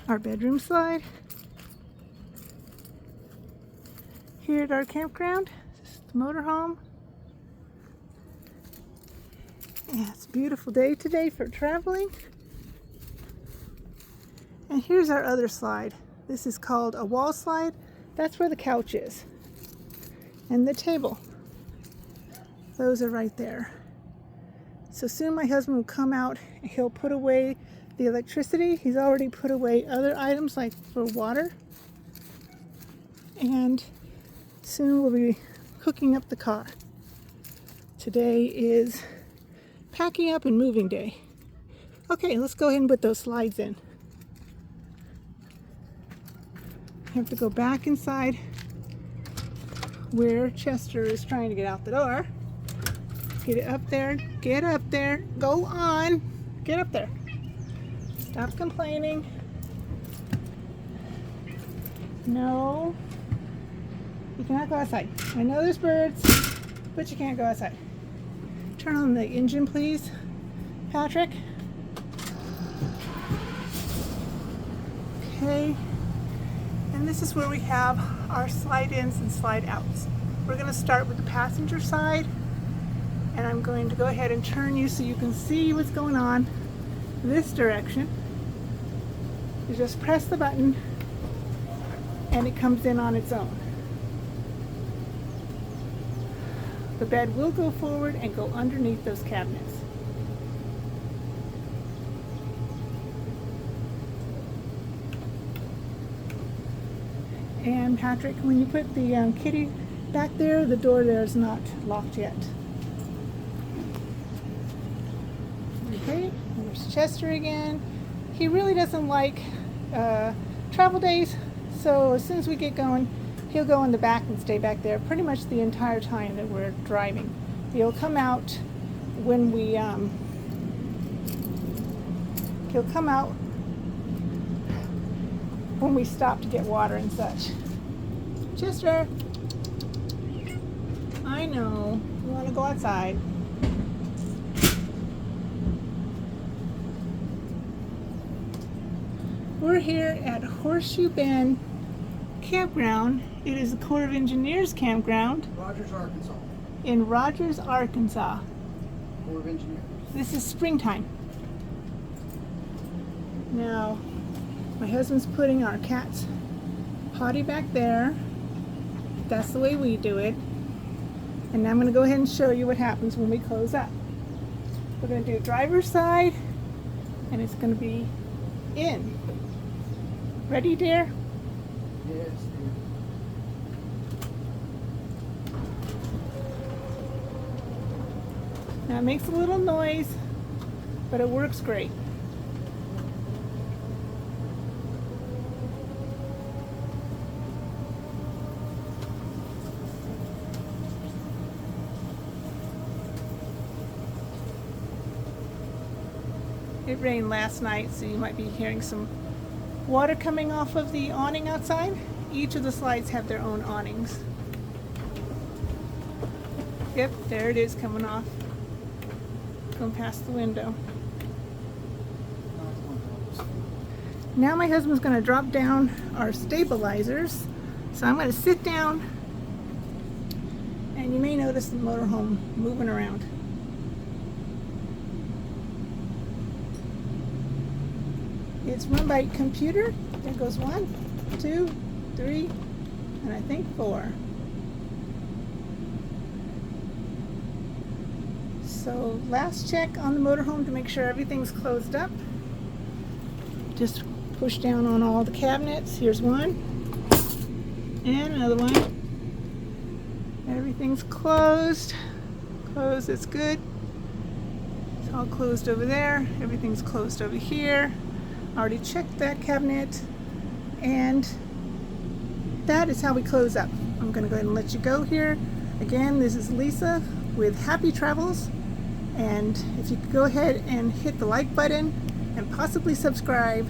our bedroom slide. Here at our campground, this is the motorhome. Yeah, it's a beautiful day today for traveling. And here's our other slide. This is called a wall slide. That's where the couch is. And the table. Those are right there. So soon my husband will come out and he'll put away the electricity. He's already put away other items like for water. And soon we'll be hooking up the car. Today is packing up and moving day. Okay, let's go ahead and put those slides in. I have to go back inside where Chester is trying to get out the door. Get it up there, get up there, go on, get up there. Stop complaining. No, you cannot go outside. I know there's birds, but you can't go outside. Turn on the engine, please, Patrick. Okay, and this is where we have our slide ins and slide outs. We're going to start with the passenger side. And I'm going to go ahead and turn you so you can see what's going on this direction. You just press the button and it comes in on its own. The bed will go forward and go underneath those cabinets. And Patrick, when you put the kitty back there, the door there is not locked yet. Okay, there's Chester again. He really doesn't like travel days, so as soon as we get going, he'll go in the back and stay back there pretty much the entire time that we're driving. He'll come out when we, stop to get water and such. Chester, I know, you want to go outside. We're here at Horseshoe Bend campground. It is the Corp of Engineers campground. Rogers, Arkansas. In Rogers, Arkansas. Corp of Engineers. This is springtime. Now, my husband's putting our cat's potty back there. That's the way we do it. And now I'm going to go ahead and show you what happens when we close up. We're going to do driver's side, and it's going to be in. Ready, dear? Yes, dear. Now it makes a little noise, but it works great. It rained last night, so you might be hearing some water coming off of the awning outside. Each of the slides have their own awnings. Yep, there it is coming off. Going past the window. Now my husband's going to drop down our stabilizers. So I'm going to sit down, and you may notice the motorhome moving around. It's run by computer. There goes 1, 2, 3, and I think 4. So last check on the motorhome to make sure everything's closed up. Just push down on all the cabinets. Here's one and another one. Everything's closed. Closed, it's good. It's all closed over there. Everything's closed over here. I already checked that cabinet, and that is how we close up. I'm going to go ahead and let you go here. Again, this is Lisa with Happy Travels, and if you could go ahead and hit the like button and possibly subscribe,